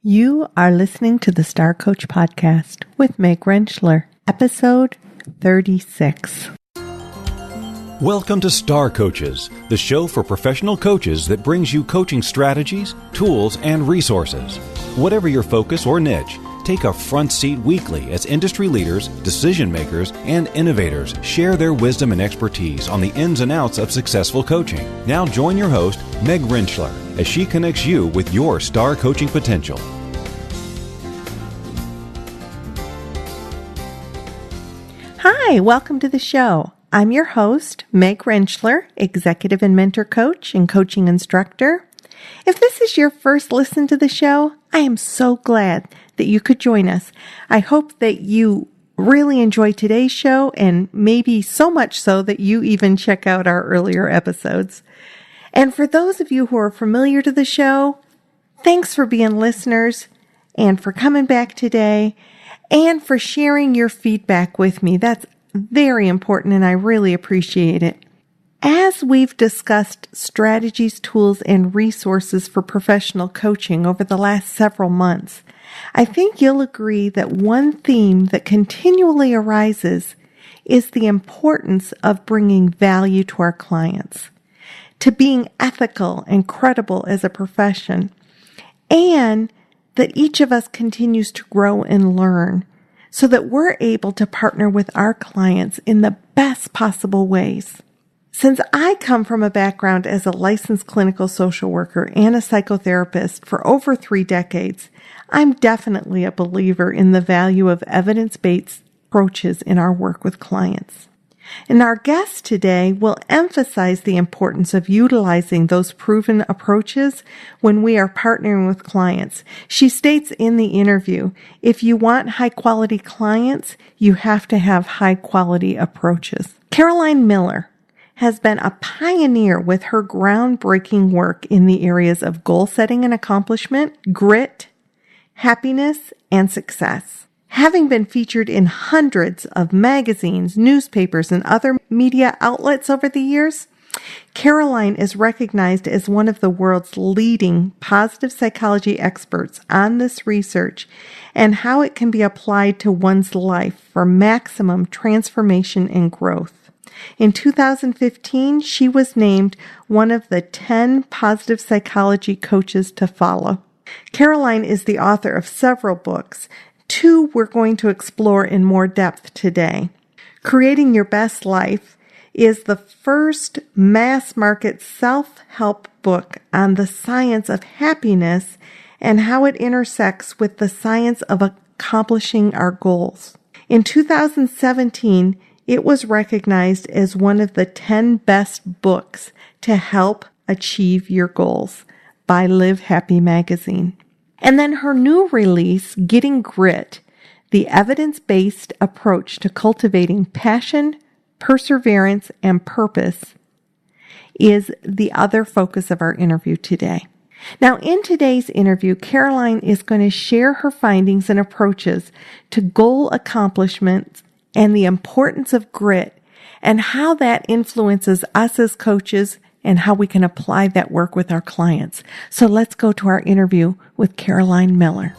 You are listening to the Star Coach Podcast with Meg Rentschler, episode 36. Welcome to Star Coaches, the show for professional coaches that brings you coaching strategies, tools, and resources. Whatever your focus or niche, take a front seat weekly as industry leaders, decision makers, and innovators share their wisdom and expertise on the ins and outs of successful coaching. Now join your host, Meg Rentschler, as she connects you with your star coaching potential. Hi, welcome to the show. I'm your host, Meg Rentschler, executive and mentor coach and coaching instructor. If this is your first listen to the show, I am so glad that you could join us. I hope that you really enjoy today's show and maybe so much so that you even check out our earlier episodes. And for those of you who are familiar to the show, thanks for being listeners and for coming back today and for sharing your feedback with me. That's very important and I really appreciate it. As we've discussed strategies, tools, and resources for professional coaching over the last several months, I think you'll agree that one theme that continually arises is the importance of bringing value to our clients, to being ethical and credible as a profession, and that each of us continues to grow and learn so that we're able to partner with our clients in the best possible ways. Since I come from a background as a licensed clinical social worker and a psychotherapist for over 3 decades, I'm definitely a believer in the value of evidence-based approaches in our work with clients. And our guest today will emphasize the importance of utilizing those proven approaches when we are partnering with clients. She states in the interview, if you want high-quality clients, you have to have high-quality approaches. Caroline Miller has been a pioneer with her groundbreaking work in the areas of goal setting and accomplishment, grit, happiness, and success. Having been featured in hundreds of magazines, newspapers, and other media outlets over the years, Caroline is recognized as one of the world's leading positive psychology experts on this research and how it can be applied to one's life for maximum transformation and growth. In 2015, she was named one of the 10 positive psychology coaches to follow. Caroline is the author of several books. 2 we're going to explore in more depth today. Creating Your Best Life is the first mass market self-help book on the science of happiness and how it intersects with the science of accomplishing our goals. In 2017, it was recognized as one of the 10 best books to help achieve your goals by Live Happy magazine. And then her new release, Getting Grit, the evidence-based approach to cultivating passion, perseverance, and purpose, is the other focus of our interview today. Now, in today's interview, Caroline is going to share her findings and approaches to goal accomplishments and the importance of grit and how that influences us as coaches and how we can apply that work with our clients. So let's go to our interview with Caroline Miller.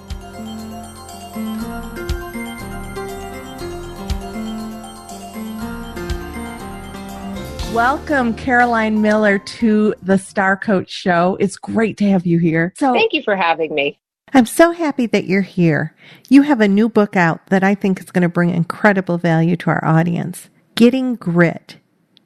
Welcome, Caroline Miller, to the Star Coach Show. It's great to have you here. Thank you for having me. I'm so happy that you're here. You have a new book out that I think is going to bring incredible value to our audience. Getting Grit,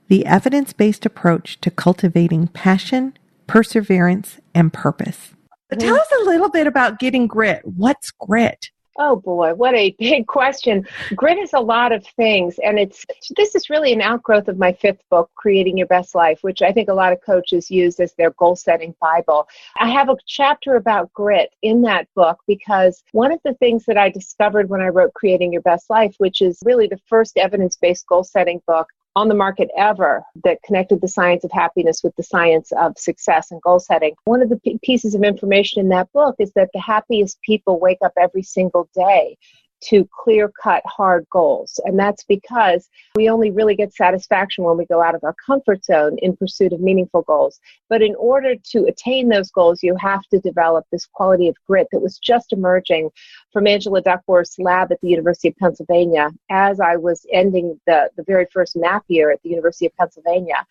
the evidence-based approach to cultivating passion, perseverance, and purpose. Tell us a little bit about Getting Grit. What's grit? Oh boy, what a big question. Grit is a lot of things, and this is really an outgrowth of my 5th book, Creating Your Best Life, which I think a lot of coaches use as their goal-setting Bible. I have a chapter about grit in that book because one of the things that I discovered when I wrote Creating Your Best Life, which is really the first evidence-based goal-setting book on the market ever that connected the science of happiness with the science of success and goal setting. One of the pieces of information in that book is that the happiest people wake up every single day to clear-cut hard goals. And that's because we only really get satisfaction when we go out of our comfort zone in pursuit of meaningful goals. But in order to attain those goals, you have to develop this quality of grit that was just emerging from Angela Duckworth's lab at the University of Pennsylvania as I was ending the very first MAPP year at the University of Pennsylvania.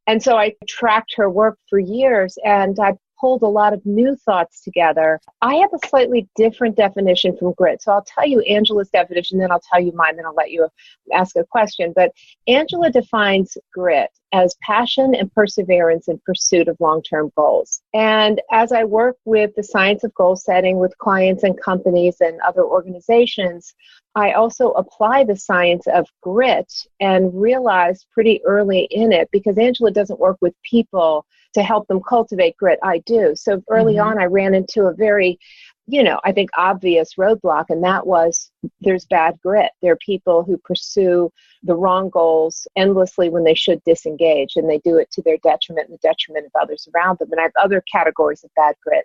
And so I tracked her work for years, and I pulled a lot of new thoughts together. I have a slightly different definition from grit. So I'll tell you Angela's definition, then I'll tell you mine, then I'll let you ask a question. But Angela defines grit as passion and perseverance in pursuit of long-term goals. And as I work with the science of goal setting with clients and companies and other organizations, I also apply the science of grit and realized pretty early in it, because Angela doesn't work with people to help them cultivate grit. I do. So early on, I ran into a very, I think obvious roadblock, and that was there's bad grit. There are people who pursue the wrong goals endlessly when they should disengage, and they do it to their detriment and the detriment of others around them. And I have other categories of bad grit.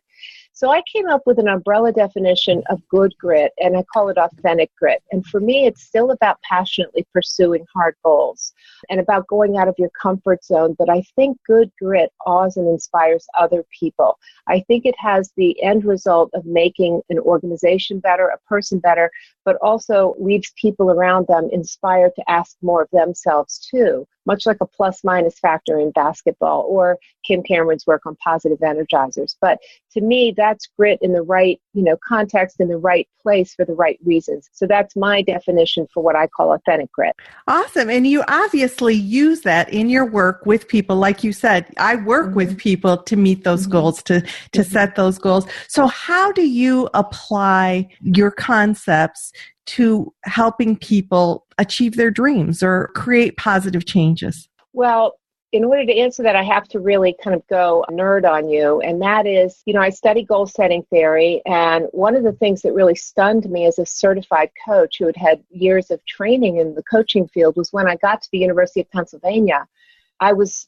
So I came up with an umbrella definition of good grit, and I call it authentic grit. And for me, it's still about passionately pursuing hard goals and about going out of your comfort zone. But I think good grit awes and inspires other people. I think it has the end result of making an organization better, a person better, but also leaves people around them inspired to ask more of themselves too, much like a plus-minus factor in basketball or Kim Cameron's work on positive energizers. But to me, that's grit in the right, context, in the right place for the right reasons. So that's my definition for what I call authentic grit. Awesome. And you obviously use that in your work with people. Like you said, I work with people to meet those goals, to set those goals. So how do you apply your concepts to helping people achieve their dreams or create positive changes? Well, in order to answer that, I have to really kind of go nerd on you. And that is, I study goal setting theory. And one of the things that really stunned me as a certified coach who had had years of training in the coaching field was when I got to the University of Pennsylvania. I was,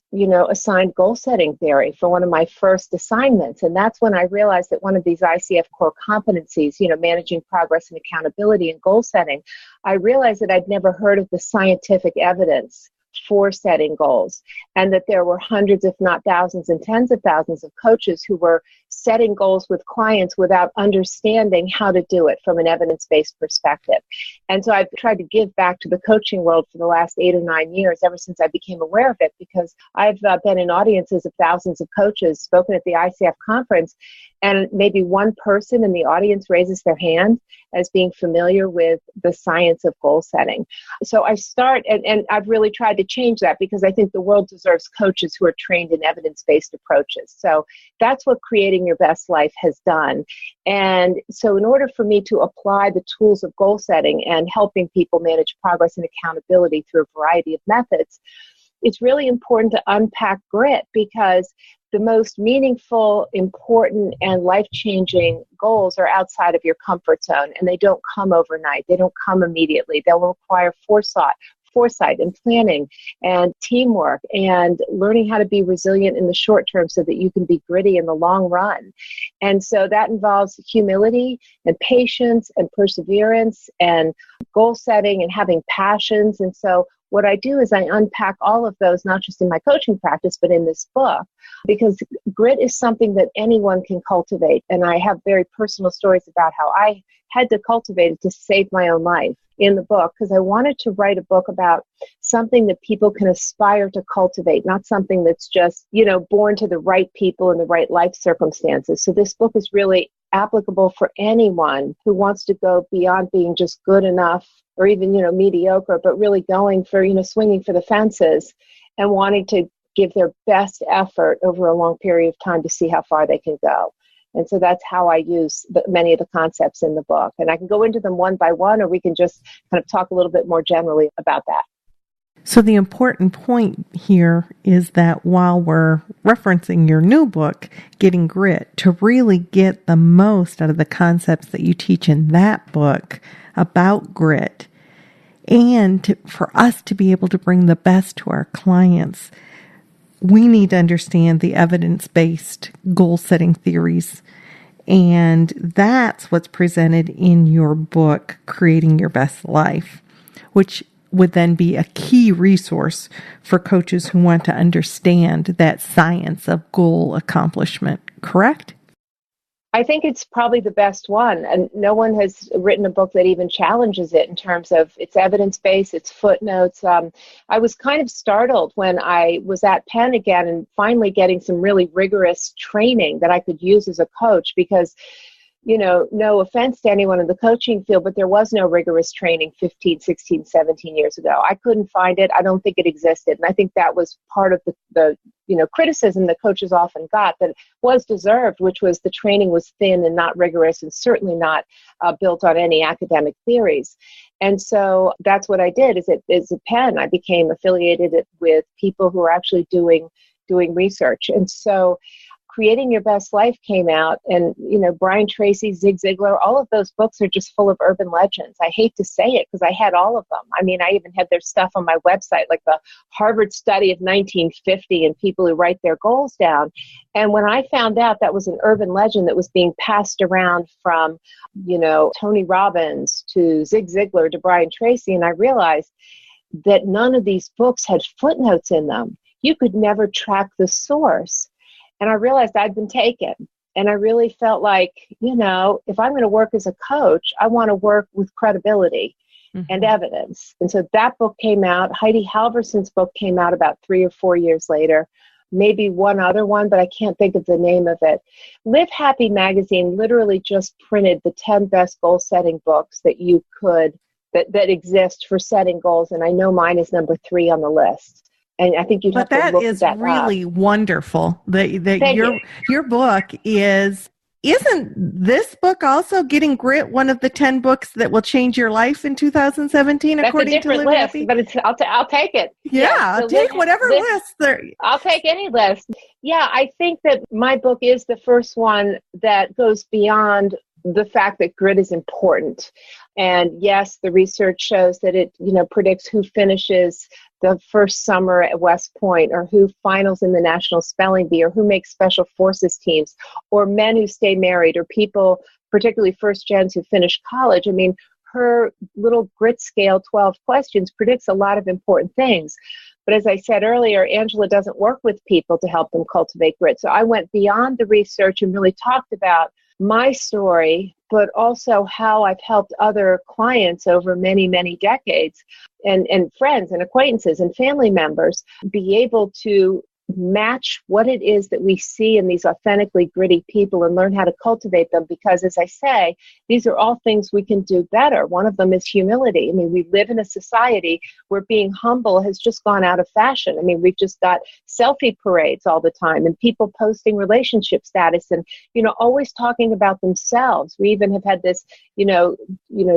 assigned goal setting theory for one of my first assignments. And that's when I realized that one of these ICF core competencies, managing progress and accountability and goal setting, I realized that I'd never heard of the scientific evidence for setting goals, and that there were hundreds, if not thousands and tens of thousands of coaches who were setting goals with clients without understanding how to do it from an evidence-based perspective. And so I've tried to give back to the coaching world for the last 8 or 9 years, ever since I became aware of it, because I've been in audiences of thousands of coaches, spoken at the ICF conference, and maybe one person in the audience raises their hand as being familiar with the science of goal setting. So I start, and I've really tried to change that, because I think the world deserves coaches who are trained in evidence-based approaches. So that's what Creating Your Best Life has done. And so in order for me to apply the tools of goal setting and helping people manage progress and accountability through a variety of methods, it's really important to unpack grit, because the most meaningful, important, and life-changing goals are outside of your comfort zone, and they don't come overnight. They don't come immediately. They'll require foresight and planning and teamwork and learning how to be resilient in the short term so that you can be gritty in the long run. And so that involves humility and patience and perseverance and goal setting and having passions. And so what I do is I unpack all of those, not just in my coaching practice, but in this book, because grit is something that anyone can cultivate. And I have very personal stories about how I had to cultivate it to save my own life in the book, because I wanted to write a book about something that people can aspire to cultivate, not something that's just, born to the right people in the right life circumstances. So this book is really applicable for anyone who wants to go beyond being just good enough or even, mediocre, but really going for, swinging for the fences and wanting to give their best effort over a long period of time to see how far they can go. And so that's how I use many of the concepts in the book. And I can go into them one by one, or we can just kind of talk a little bit more generally about that. So the important point here is that while we're referencing your new book, Getting Grit, to really get the most out of the concepts that you teach in that book about grit, and for us to be able to bring the best to our clients, we need to understand the evidence-based goal-setting theories And that's what's presented in your book, Creating Your Best Life, which would then be a key resource for coaches who want to understand that science of goal accomplishment, correct? I think it's probably the best one, and no one has written a book that even challenges it in terms of its evidence-based, its footnotes. I was kind of startled when I was at Penn again and finally getting some really rigorous training that I could use as a coach because, no offense to anyone in the coaching field, but there was no rigorous training 15, 16, 17 years ago. I couldn't find it. I don't think it existed. And I think that was part of the criticism that coaches often got that was deserved, which was the training was thin and not rigorous and certainly not built on any academic theories. And so that's what I did is at Penn, I became affiliated with people who are actually doing research. And so Creating Your Best Life came out, and, Brian Tracy, Zig Ziglar, all of those books are just full of urban legends. I hate to say it because I had all of them. I mean, I even had their stuff on my website, like the Harvard study of 1950 and people who write their goals down. And when I found out that was an urban legend that was being passed around from, Tony Robbins to Zig Ziglar to Brian Tracy, and I realized that none of these books had footnotes in them. You could never track the source. And I realized I'd been taken. And I really felt like, if I'm going to work as a coach, I want to work with credibility and evidence. And so that book came out. Heidi Halverson's book came out about 3 or 4 years later. Maybe one other one, but I can't think of the name of it. Live Happy magazine literally just printed the 10 best goal-setting books that that exist for setting goals. And I know mine is number 3 on the list. And I think you'd have to look that up. But that is really wonderful that your book isn't this book also Getting Grit, one of the 10 books that will change your life in 2017, That's according to Live list, Happy? But I'll take it. Yeah, take whatever list there. I'll take any list. Yeah, I think that my book is the first one that goes beyond the fact that grit is important. And yes, the research shows that it, predicts who finishes the first summer at West Point, or who finals in the National Spelling Bee, or who makes special forces teams, or men who stay married, or people, particularly first gens who finish college. I mean, her little grit scale, 12 questions, predicts a lot of important things. But as I said earlier, Angela doesn't work with people to help them cultivate grit. So I went beyond the research and really talked about my story, but also how I've helped other clients over many, many decades, and friends and acquaintances and family members be able to match what it is that we see in these authentically gritty people and learn how to cultivate them. Because as I say, these are all things we can do better. One of them is humility. I mean, we live in a society where being humble has just gone out of fashion. I mean, we've just got selfie parades all the time and people posting relationship status and, always talking about themselves. We even have had this,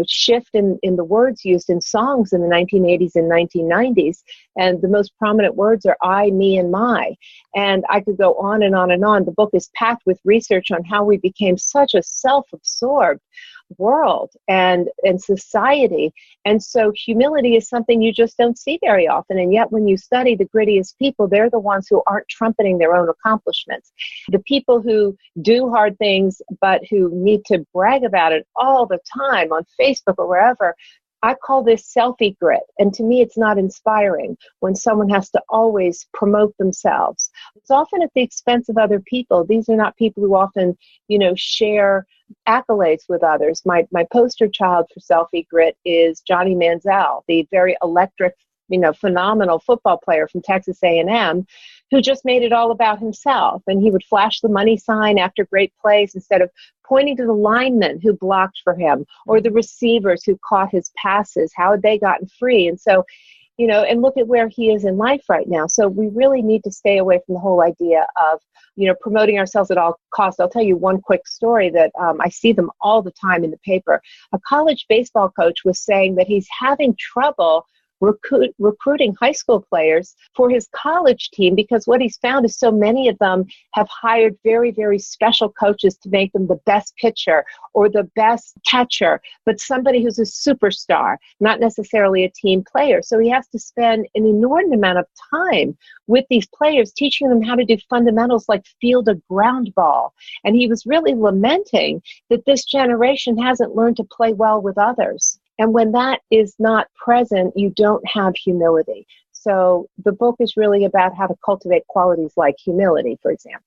shift in the words used in songs in the 1980s and 1990s. And the most prominent words are I, me, and my. And I could go on and on and on. The book is packed with research on how we became such a self-absorbed world and society. And so humility is something you just don't see very often. And yet when you study the grittiest people, they're the ones who aren't trumpeting their own accomplishments. The people who do hard things, but who need to brag about it all the time on Facebook or wherever, I call this selfie grit. And to me, it's not inspiring when someone has to always promote themselves. It's often at the expense of other people. These are not people who often, share accolades with others. My poster child for selfie grit is Johnny Manziel, the very electric, phenomenal football player from Texas A&M, who just made it all about himself. And he would flash the money sign after great plays instead of pointing to the linemen who blocked for him or the receivers who caught his passes. How had they gotten free? And so, and look at where he is in life right now. So we really need to stay away from the whole idea of, promoting ourselves at all costs. I'll tell you one quick story that I see them all the time in the paper. A college baseball coach was saying that he's having trouble recruiting high school players for his college team, because what he's found is so many of them have hired very, very special coaches to make them the best pitcher or the best catcher, but somebody who's a superstar, not necessarily a team player. So he has to spend an inordinate amount of time with these players, teaching them how to do fundamentals like field a ground ball. And he was really lamenting that this generation hasn't learned to play well with others. And when that is not present, you don't have humility. So the book is really about how to cultivate qualities like humility, for example.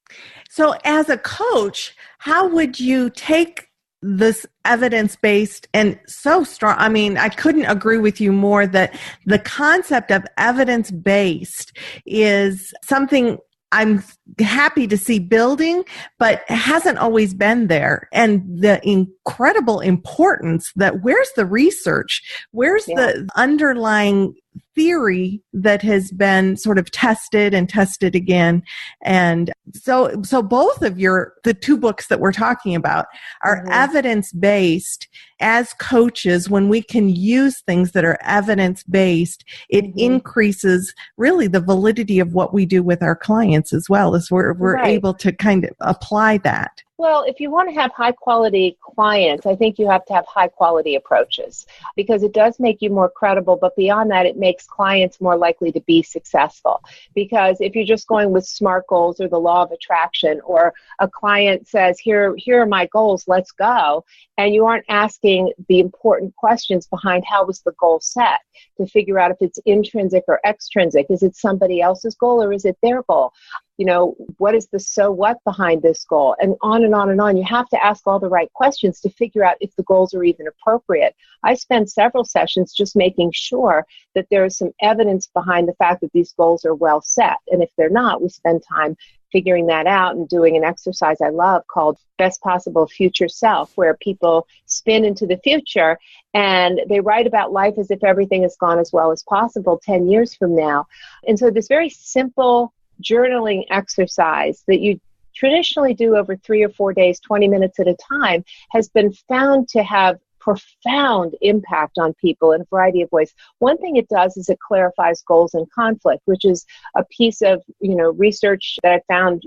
So as a coach, how would you take this evidence-based and so strong? I mean, I couldn't agree with you more that the concept of evidence-based is something I'm happy to see building, but hasn't always been there. And the incredible importance that where's the research? Where's the underlying theory that has been sort of tested and tested again? And so both of the two books that we're talking about are evidence-based. As coaches, when we can use things that are evidence-based, it increases really the validity of what we do with our clients as well, as we're able to kind of apply that. Well, if you want to have high-quality clients, I think you have to have high-quality approaches, because it does make you more credible. But beyond that, it makes clients more likely to be successful. Because if you're just going with SMART goals or the law of attraction, or a client says, here are my goals, let's go, and you aren't asking the important questions behind how was the goal set to figure out if it's intrinsic or extrinsic. Is it somebody else's goal or is it their goal? You know, what is the so what behind this goal? And on and on and on. You have to ask all the right questions to figure out if the goals are even appropriate. I spend several sessions just making sure that there is some evidence behind the fact that these goals are well set. And if they're not, we spend time figuring that out and doing an exercise I love called Best Possible Future Self, where people spin into the future and they write about life as if everything has gone as well as possible 10 years from now. And so this very simple journaling exercise that you traditionally do over 3 or 4 days, 20 minutes at a time, has been found to have profound impact on people in a variety of ways. One thing it does is it clarifies goals and conflict, which is a piece of, research that I found,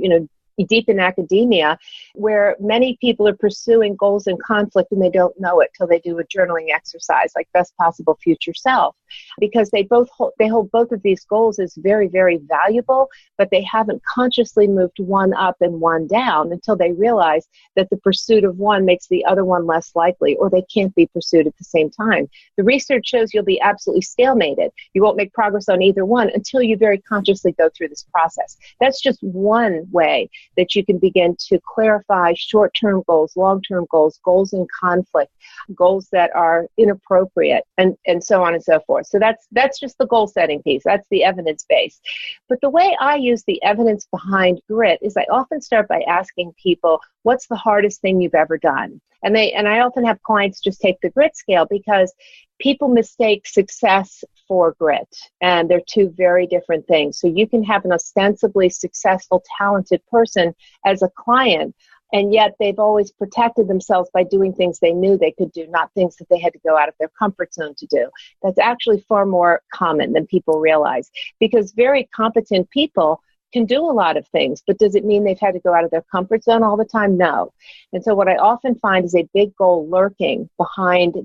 deep in academia, where many people are pursuing goals in conflict and they don't know it till they do a journaling exercise like Best Possible Future Self, because they hold both of these goals as very, very valuable, but they haven't consciously moved one up and one down until they realize that the pursuit of one makes the other one less likely, or they can't be pursued at the same time. The research shows you'll be absolutely stalemated. You won't make progress on either one until you very consciously go through this process. That's just one way that you can begin to clarify short-term goals, long-term goals, goals in conflict, goals that are inappropriate, and so on and so forth. So that's just the goal-setting piece. That's the evidence-based. But the way I use the evidence behind grit is I often start by asking people, what's the hardest thing you've ever done? And I often have clients just take the grit scale, because people mistake success for grit, and they're two very different things. So you can have an ostensibly successful, talented person as a client, and yet they've always protected themselves by doing things they knew they could do, not things that they had to go out of their comfort zone to do. That's actually far more common than people realize, because very competent people can do a lot of things, but does it mean they've had to go out of their comfort zone all the time? No. And so what I often find is a big goal lurking behind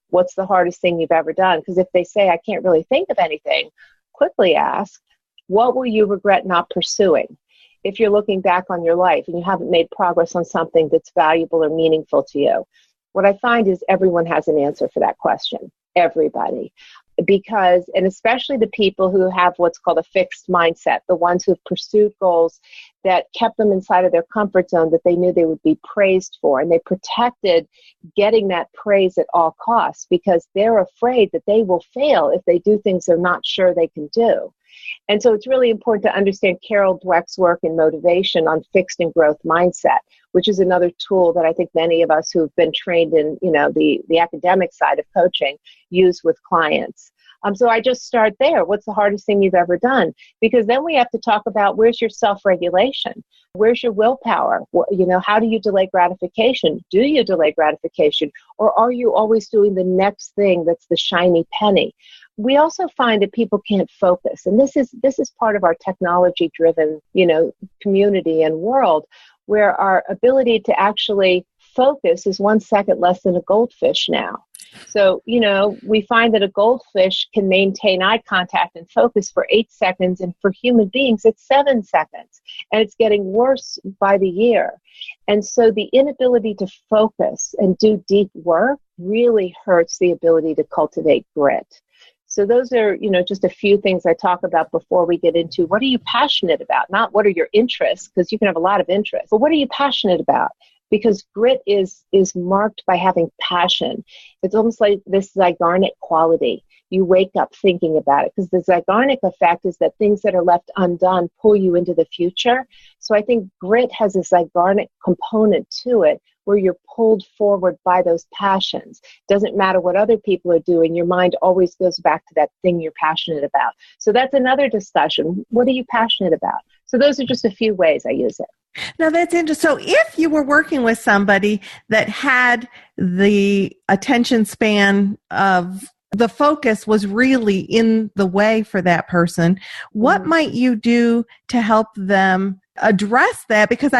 what's the hardest thing you've ever done? Because if they say, I can't really think of anything, quickly ask, what will you regret not pursuing? If you're looking back on your life and you haven't made progress on something that's valuable or meaningful to you, what I find is everyone has an answer for that question. Everybody. And especially the people who have what's called a fixed mindset, the ones who've pursued goals that kept them inside of their comfort zone that they knew they would be praised for, and they protected getting that praise at all costs because they're afraid that they will fail if they do things they're not sure they can do. And so it's really important to understand Carol Dweck's work in motivation on fixed and growth mindset, which is another tool that I think many of us who've been trained in, the academic side of coaching use with clients. So I just start there. What's the hardest thing you've ever done? Because then we have to talk about where's your self-regulation? Where's your willpower? How do you delay gratification? Do you delay gratification? Or are you always doing the next thing that's the shiny penny? we also find that people can't focus. And this is part of our technology-driven, community and world, where our ability to actually focus is 1 second less than a goldfish now. So, we find that a goldfish can maintain eye contact and focus for 8 seconds, and for human beings, it's 7 seconds. And it's getting worse by the year. And so the inability to focus and do deep work really hurts the ability to cultivate grit. So those are, just a few things I talk about before we get into what are you passionate about? Not what are your interests, because you can have a lot of interests, but what are you passionate about? Because grit is marked by having passion. It's almost like this Zeigarnik quality. You wake up thinking about it, because the Zeigarnik effect is that things that are left undone pull you into the future. So I think grit has a Zeigarnik component to it, where you're pulled forward by those passions. Doesn't matter what other people are doing, your mind always goes back to that thing you're passionate about. So that's another discussion. What are you passionate about? So those are just a few ways I use it. Now that's interesting. So if you were working with somebody that had the attention span of the focus was really in the way for that person, what might you do to help them address that? Because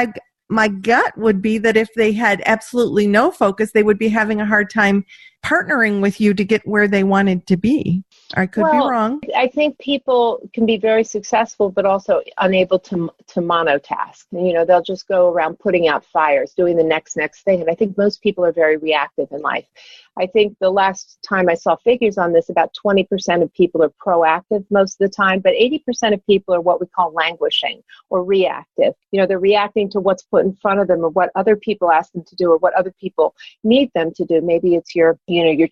my gut would be that if they had absolutely no focus, they would be having a hard time partnering with you to get where they wanted to be. I could be wrong. I think people can be very successful, but also unable to monotask. They'll just go around putting out fires, doing the next thing. And I think most people are very reactive in life. I think the last time I saw figures on this, about 20% of people are proactive most of the time, but 80% of people are what we call languishing or reactive. They're reacting to what's put in front of them, or what other people ask them to do, or what other people need them to do. Maybe it's your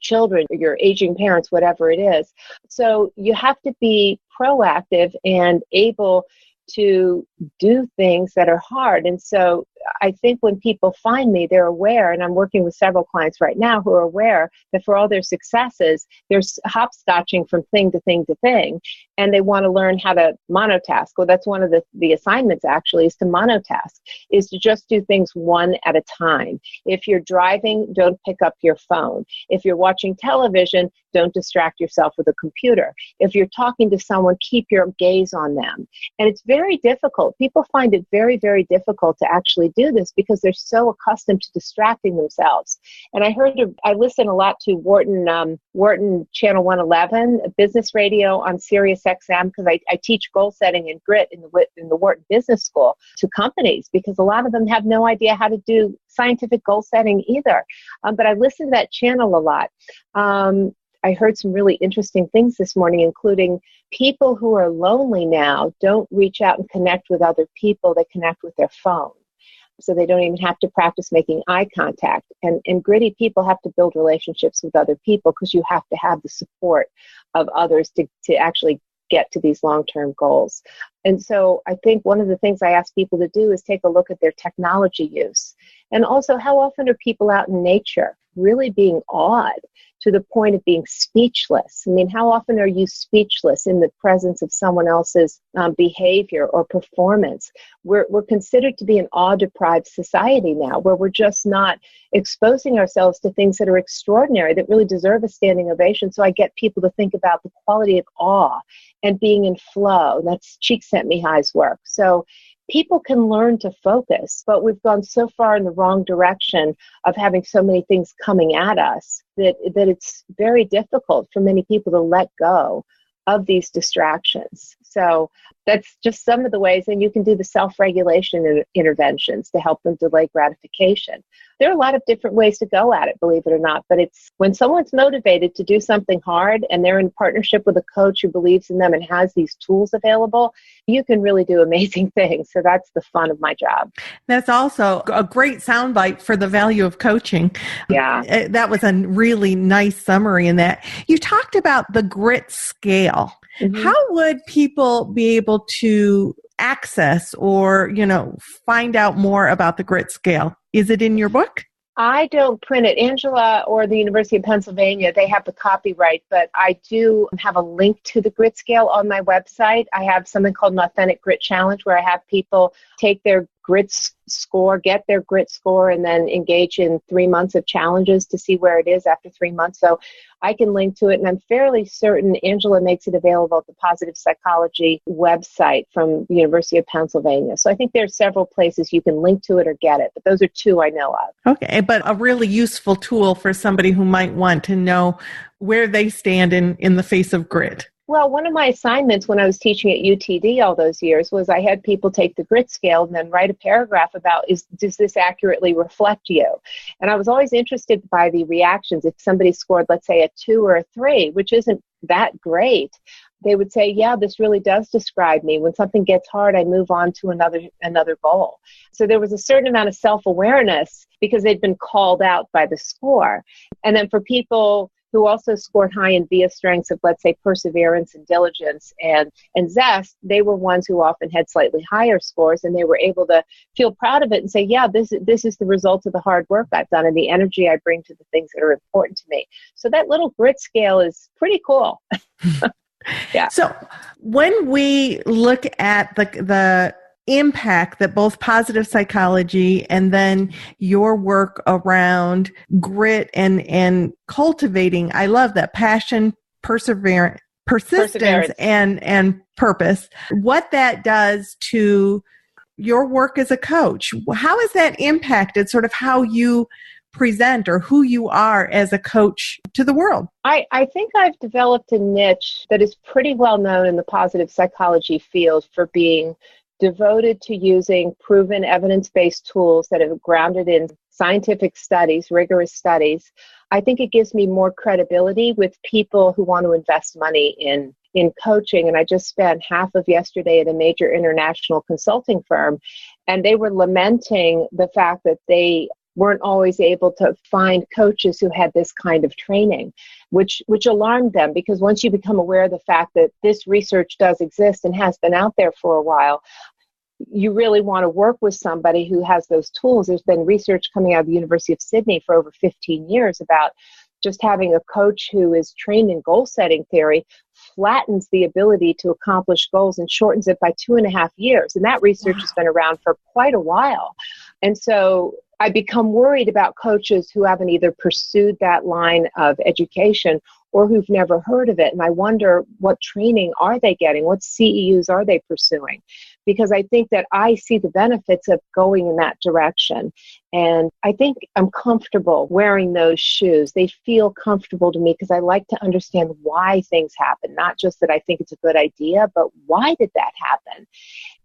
children or your aging parents, whatever it is. So you have to be proactive and able to do things that are hard. And so I think when people find me, they're aware, and I'm working with several clients right now who are aware that for all their successes, they're hopscotching from thing to thing to thing, and they want to learn how to monotask. Well, that's one of the assignments actually, is to monotask, is to just do things one at a time. If you're driving, don't pick up your phone. If you're watching television, don't distract yourself with a computer. If you're talking to someone, keep your gaze on them. And it's very difficult. People find it very, very difficult to actually do this because they're so accustomed to distracting themselves. And I listen a lot to Wharton Channel 111, business radio on Sirius XM, because I teach goal setting and grit in the Wharton Business School to companies, because a lot of them have no idea how to do scientific goal setting either. But I listen to that channel a lot. I heard some really interesting things this morning, including people who are lonely now don't reach out and connect with other people. They connect with their phone. So they don't even have to practice making eye contact. And gritty people have to build relationships with other people, because you have to have the support of others to actually get to these long-term goals. And so I think one of the things I ask people to do is take a look at their technology use. And also, how often are people out in nature really being awed to the point of being speechless? I mean, how often are you speechless in the presence of someone else's behavior or performance? We're considered to be an awe-deprived society now, where we're just not exposing ourselves to things that are extraordinary, that really deserve a standing ovation. So I get people to think about the quality of awe and being in flow. That's Csikszentmihalyi's work. So people can learn to focus, but we've gone so far in the wrong direction of having so many things coming at us that it's very difficult for many people to let go of these distractions. So that's just some of the ways, and you can do the self-regulation interventions to help them delay gratification. There are a lot of different ways to go at it, believe it or not, but it's when someone's motivated to do something hard and they're in partnership with a coach who believes in them and has these tools available, you can really do amazing things. So that's the fun of my job. That's also a great soundbite for the value of coaching. Yeah. That was a really nice summary in that. You talked about the grit scale. Mm-hmm. How would people be able to access or, find out more about the grit scale? Is it in your book? I don't print it. Angela or the University of Pennsylvania, they have the copyright, but I do have a link to the grit scale on my website. I have something called an Authentic Grit Challenge, where I have people take their score, get their grit score, and then engage in 3 months of challenges to see where it is after 3 months. So I can link to it, and I'm fairly certain Angela makes it available at the Positive Psychology website from the University of Pennsylvania. So I think there's several places you can link to it or get it, but those are two I know of. Okay, but a really useful tool for somebody who might want to know where they stand in the face of grit. Well, one of my assignments when I was teaching at UTD all those years was I had people take the grit scale and then write a paragraph about, does this accurately reflect you? And I was always interested by the reactions. If somebody scored, let's say, a 2 or a 3, which isn't that great, they would say, yeah, this really does describe me. When something gets hard, I move on to another goal. So there was a certain amount of self-awareness because they'd been called out by the score. And then for people who also scored high in VIA strengths of, let's say, perseverance and diligence and zest, they were ones who often had slightly higher scores, and they were able to feel proud of it and say, yeah, this is the result of the hard work I've done and the energy I bring to the things that are important to me. So that little grit scale is pretty cool. Yeah. So when we look at the impact that both positive psychology and then your work around grit and cultivating, I love that, passion, persistence and purpose, what that does to your work as a coach. How has that impacted sort of how you present or who you are as a coach to the world? I think I've developed a niche that is pretty well known in the positive psychology field for being devoted to using proven evidence-based tools that are grounded in scientific studies, rigorous studies. I think it gives me more credibility with people who want to invest money in coaching. And I just spent half of yesterday at a major international consulting firm, and they were lamenting the fact that they weren't always able to find coaches who had this kind of training, which alarmed them, because once you become aware of the fact that this research does exist and has been out there for a while, you really want to work with somebody who has those tools. There's been research coming out of the University of Sydney for over 15 years about just having a coach who is trained in goal-setting theory flattens the ability to accomplish goals and shortens it by 2.5 years. And that research has been around for quite a while. And so I become worried about coaches who haven't either pursued that line of education or who've never heard of it. And I wonder, what training are they getting? What CEUs are they pursuing? Because I think that I see the benefits of going in that direction. And I think I'm comfortable wearing those shoes. They feel comfortable to me because I like to understand why things happen, not just that I think it's a good idea, but why did that happen?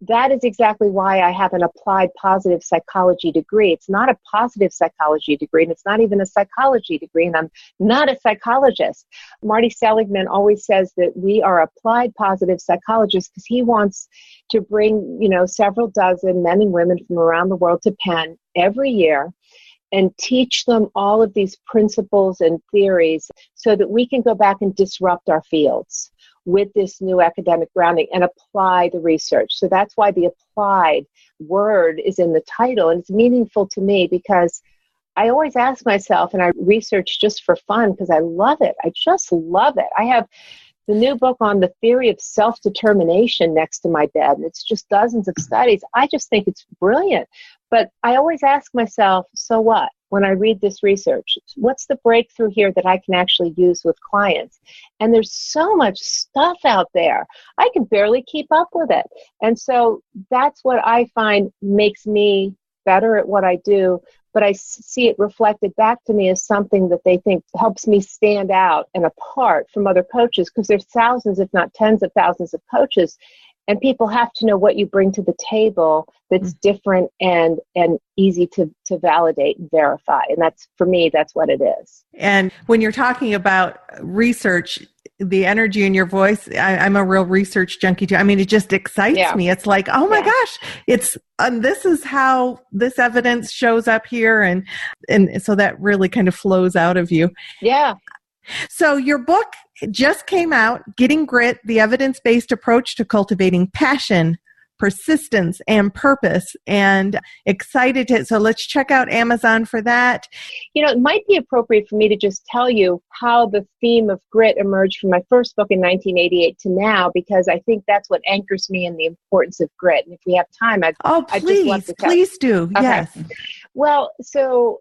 That is exactly why I have an applied positive psychology degree. It's not a positive psychology degree, and it's not even a psychology degree, and I'm not a psychologist. Marty Seligman always says that we are applied positive psychologists because he wants to bring, several dozen men and women from around the world to Penn every year and teach them all of these principles and theories so that we can go back and disrupt our fields with this new academic grounding and apply the research. So that's why the applied word is in the title, and it's meaningful to me because I always ask myself, and I research just for fun because I love it. I just love it. I have the new book on the theory of self-determination next to my bed, and it's just dozens of studies. I just think it's brilliant. But I always ask myself, so what? When I read this research, what's the breakthrough here that I can actually use with clients? And there's so much stuff out there. I can barely keep up with it. And so that's what I find makes me better at what I do. But I see it reflected back to me as something that they think helps me stand out and apart from other coaches, because there's thousands, if not tens of thousands of coaches. And people have to know what you bring to the table that's different and easy to validate and verify. And that's, for me, that's what it is. And when you're talking about research, the energy in your voice, I'm a real research junkie too. I mean, it just excites me. It's like, oh my gosh, it's this is how this evidence shows up here. And so that really kind of flows out of you. Yeah. So your book just came out, Getting Grit, the Evidence-Based Approach to Cultivating Passion, persistence and purpose, and excited to, so let's check out Amazon for that. It might be appropriate for me to just tell you how the theme of grit emerged from my first book in 1988 to now, because I think that's what anchors me in the importance of grit. And if we have time, I'd just love to tell. Please do. Okay. Yes. Well, so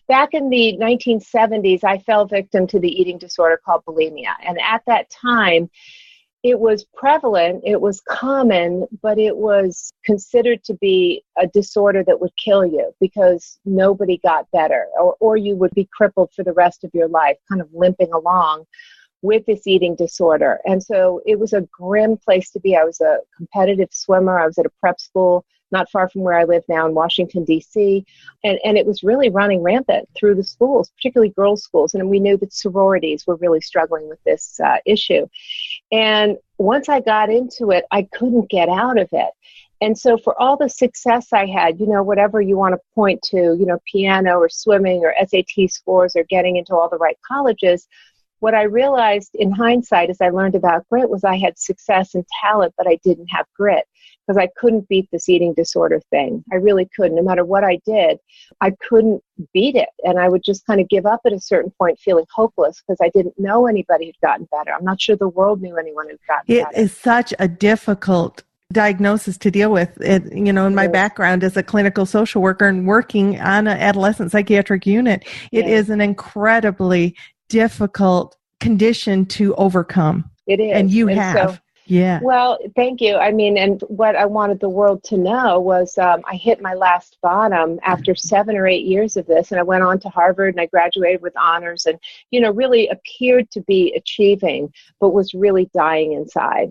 back in the 1970s, I fell victim to the eating disorder called bulimia. And at that time, it was prevalent, it was common, but it was considered to be a disorder that would kill you because nobody got better, or you would be crippled for the rest of your life, kind of limping along with this eating disorder. And so it was a grim place to be. I was a competitive swimmer. I was at a prep school not far from where I live now in Washington, D.C. And it was really running rampant through the schools, particularly girls' schools. And we knew that sororities were really struggling with this issue. And once I got into it, I couldn't get out of it. And so for all the success I had, whatever you want to point to, piano or swimming or SAT scores or getting into all the right colleges, what I realized in hindsight as I learned about grit was I had success and talent, but I didn't have grit because I couldn't beat this eating disorder thing. I really couldn't. No matter what I did, I couldn't beat it. And I would just kind of give up at a certain point feeling hopeless because I didn't know anybody who'd gotten better. I'm not sure the world knew anyone who'd gotten better. It is such a difficult diagnosis to deal with. In my background as a clinical social worker and working on an adolescent psychiatric unit, it is an incredibly difficult condition to overcome. It is. And you have. So, yeah. Well, thank you. I mean, and what I wanted the world to know was I hit my last bottom after 7 or 8 years of this. And I went on to Harvard and I graduated with honors and, really appeared to be achieving, but was really dying inside.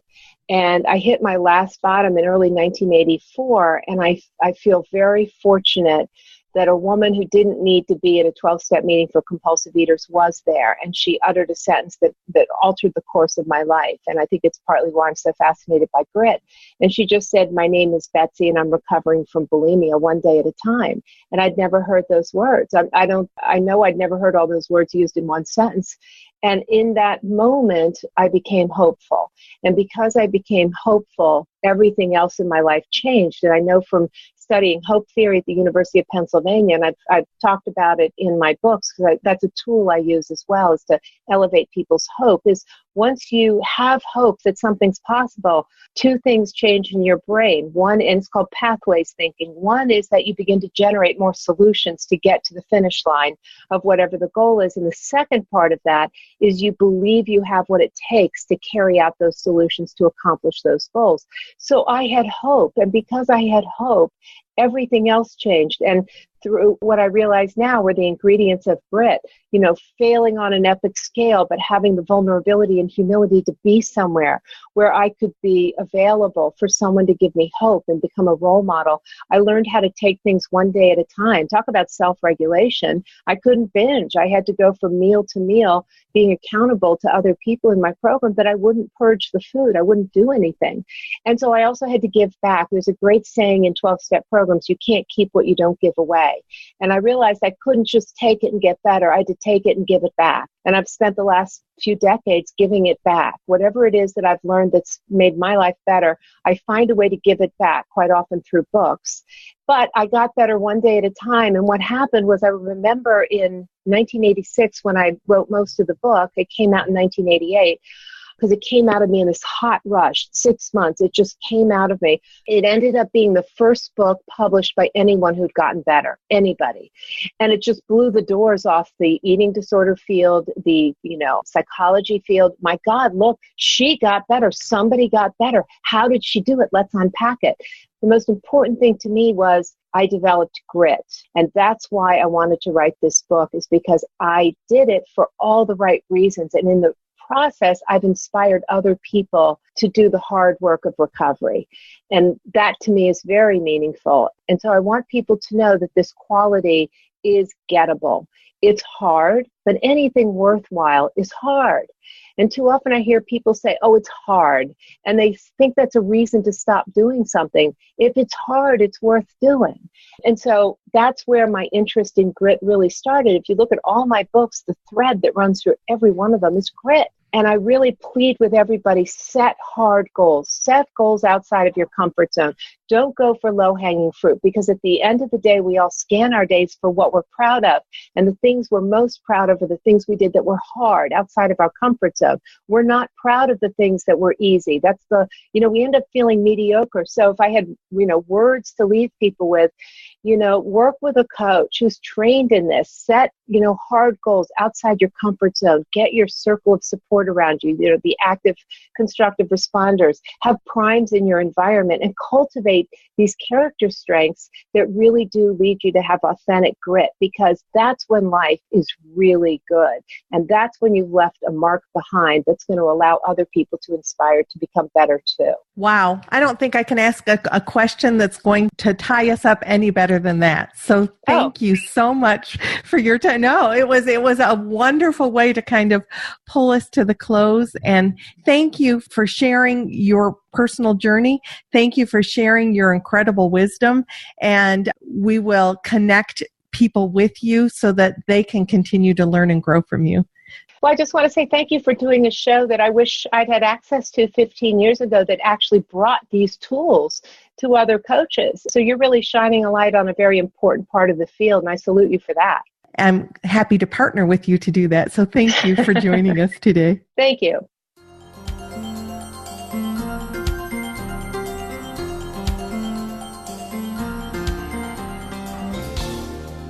And I hit my last bottom in early 1984. And I feel very fortunate that a woman who didn't need to be at a 12-step meeting for compulsive eaters was there. And she uttered a sentence that altered the course of my life. And I think it's partly why I'm so fascinated by grit. And she just said, "My name is Betsy and I'm recovering from bulimia one day at a time." And I'd never heard those words. I know I'd never heard all those words used in one sentence. And in that moment, I became hopeful. And because I became hopeful, everything else in my life changed. And I know from studying hope theory at the University of Pennsylvania, and I've talked about it in my books, because that's a tool I use as well, is to elevate people's hope, is once you have hope that something's possible, two things change in your brain. One, and it's called pathways thinking. One is that you begin to generate more solutions to get to the finish line of whatever the goal is. And the second part of that is you believe you have what it takes to carry out those solutions to accomplish those goals. So I had hope. And because I had hope, everything else changed. And through what I realize now were the ingredients of grit, failing on an epic scale, but having the vulnerability and humility to be somewhere where I could be available for someone to give me hope and become a role model. I learned how to take things one day at a time. Talk about self-regulation. I couldn't binge. I had to go from meal to meal, being accountable to other people in my program, but I wouldn't purge the food. I wouldn't do anything. And so I also had to give back. There's a great saying in 12-step programs, you can't keep what you don't give away. And I realized I couldn't just take it and get better. I had to take it and give it back. And I've spent the last few decades giving it back. Whatever it is that I've learned that's made my life better, I find a way to give it back, quite often through books. But I got better one day at a time. And what happened was I remember in 1986 when I wrote most of the book, it came out in 1988, because it came out of me in this hot rush, 6 months. It just came out of me. It ended up being the first book published by anyone who'd gotten better, anybody. And it just blew the doors off the eating disorder field, the, psychology field. My God, look, she got better. Somebody got better. How did she do it? Let's unpack it. The most important thing to me was I developed grit. And that's why I wanted to write this book, is because I did it for all the right reasons. And in the process, I've inspired other people to do the hard work of recovery. And that to me is very meaningful. And so I want people to know that this quality is gettable. It's hard, but anything worthwhile is hard. And too often I hear people say, "Oh, it's hard." And they think that's a reason to stop doing something. If it's hard, it's worth doing. And so that's where my interest in grit really started. If you look at all my books, the thread that runs through every one of them is grit. And I really plead with everybody, set hard goals. Set goals outside of your comfort zone. Don't go for low-hanging fruit, because at the end of the day, we all scan our days for what we're proud of. And the things we're most proud of are the things we did that were hard, outside of our comfort zone. We're not proud of the things that were easy. That's we end up feeling mediocre. So if I had, words to leave people with, work with a coach who's trained in this. Set, hard goals outside your comfort zone. Get your circle of support around you, the active, constructive responders. Have primes in your environment and cultivate these character strengths that really do lead you to have authentic grit, because that's when life is really good. And that's when you've left a mark behind that's going to allow other people to inspire to become better too. Wow. I don't think I can ask a question that's going to tie us up any better than that. So thank you so much for your time. No, it was a wonderful way to kind of pull us to the close. And thank you for sharing your personal journey. Thank you for sharing your incredible wisdom. And we will connect people with you so that they can continue to learn and grow from you. Well, I just want to say thank you for doing a show that I wish I'd had access to 15 years ago that actually brought these tools to other coaches. So you're really shining a light on a very important part of the field, and I salute you for that. I'm happy to partner with you to do that. So thank you for joining us today. Thank you.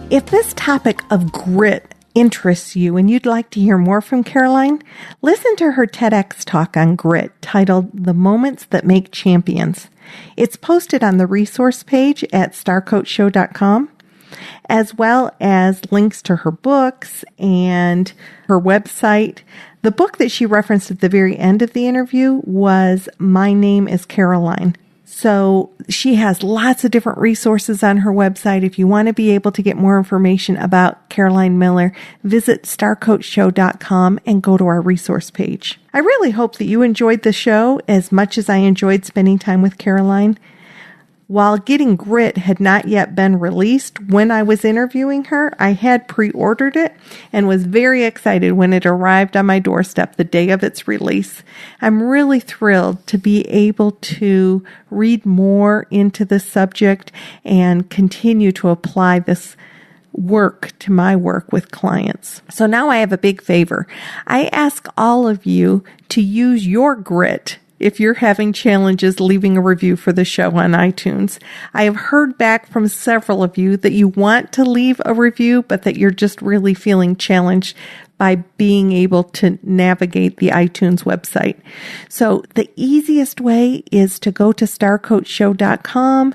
If this topic of grit interests you and you'd like to hear more from Caroline, listen to her TEDx talk on grit titled The Moments That Make Champions. It's posted on the resource page at starcoachshow.com, as well as links to her books and her website. The book that she referenced at the very end of the interview was My Name is Caroline. So she has lots of different resources on her website. If you want to be able to get more information about Caroline Miller, visit starcoachshow.com and go to our resource page. I really hope that you enjoyed the show as much as I enjoyed spending time with Caroline. While Getting Grit had not yet been released when I was interviewing her, I had pre-ordered it and was very excited when it arrived on my doorstep the day of its release. I'm really thrilled to be able to read more into the subject and continue to apply this work to my work with clients. So now I have a big favor. I ask all of you to use your grit if you're having challenges leaving a review for the show on iTunes. I have heard back from several of you that you want to leave a review, but that you're just really feeling challenged by being able to navigate the iTunes website. So the easiest way is to go to starcoachshow.com,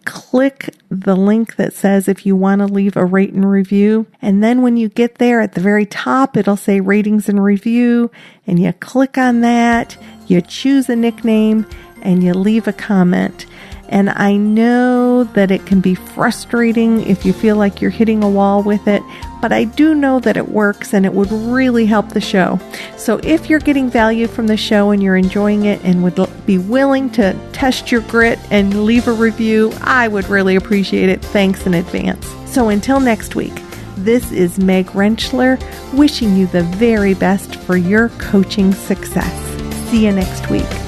click the link that says if you want to leave a rate and review. And then when you get there at the very top, it'll say ratings and review. And you click on that, you choose a nickname, and you leave a comment. And I know that it can be frustrating if you feel like you're hitting a wall with it, but I do know that it works and it would really help the show. So if you're getting value from the show and you're enjoying it and would be willing to test your grit and leave a review, I would really appreciate it. Thanks in advance. So until next week, this is Meg Rentschler wishing you the very best for your coaching success. See you next week.